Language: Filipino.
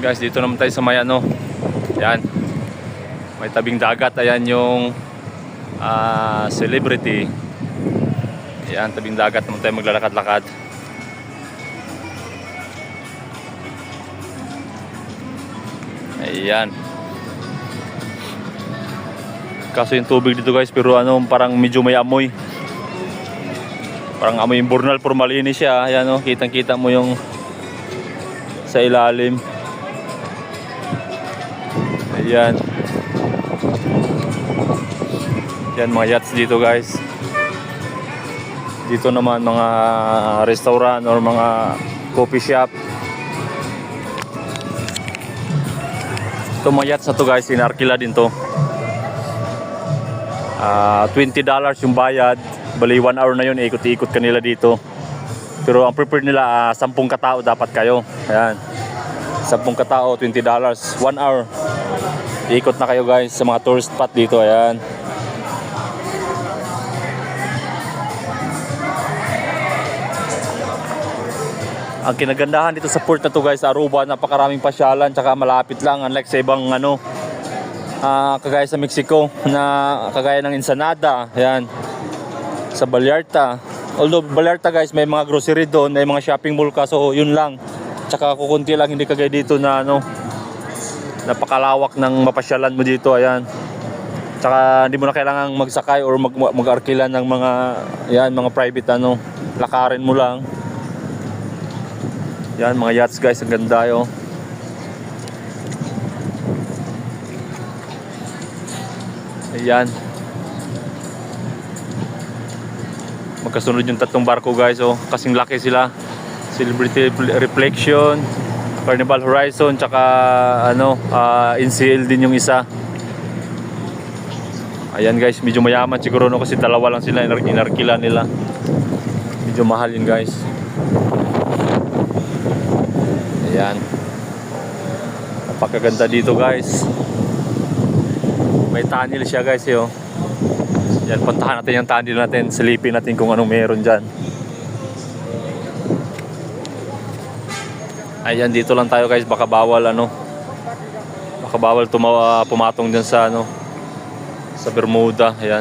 Guys, dito naman tayo sa may ano. Ayan. May tabing dagat. Ayan yung Celebrity. Ayan, tabing dagat naman tayo maglalakad-lakad. Ayan. Kaso yung tubig dito guys, pero ano, parang medyo may amoy. Parang amoy imburnal, pero malinis siya. Ayan o, kitang-kita mo yung sa ilalim. Ayan. Yan mga yachts dito guys. Dito naman mga restaurant or mga coffee shop. Ito mga yachts na to guys, inarkila din to. $20 yung bayad. Bali 1 hour na yun, ikot-ikot kanila dito. Pero ang preferred nila 10 katao dapat kayo. Ayan, 10 katao, $20, 1 hour. Ikot na kayo guys sa mga tourist spot dito. Ayan. Ang kinagandahan dito sa port na to guys, Aruba, napakaraming pasyalan, tsaka malapit lang, unlike sa ibang ano, kagaya sa Mexico, na kagaya ng Ensenada. Ayan, sa Vallarta. Although Vallarta guys, may mga grocery doon, may mga shopping mall ka, so yun lang. Tsaka kukunti lang, hindi kagaya dito na ano, napakalawak ng mapasyalan mo dito. Ayan. Tsaka hindi mo na kailangang magsakay or mag-arkila ng mga, ayan, mga private ano, lakarin mo lang. Yan mga yachts guys, ang ganda yo. Ayan. Magkasunod yung tatlong barko guys, oh. Kasing laki sila. Celebrity Reflection, Carnival Horizon, tsaka ano, NCL din yung isa. Ayan guys, medyo mayaman siguro no, kasi dalawa lang sila, inarkila nila. Medyo mahal yun guys. Ayan. Napakaganda dito guys. May tunnel siya guys yo. Yan, puntahan natin yung tunnel natin. Silipin natin kung anong meron dyan. Ayan, dito lang tayo guys. Baka bawal ano, baka bawal pumatong dyan sa ano, sa Bermuda. Ayan.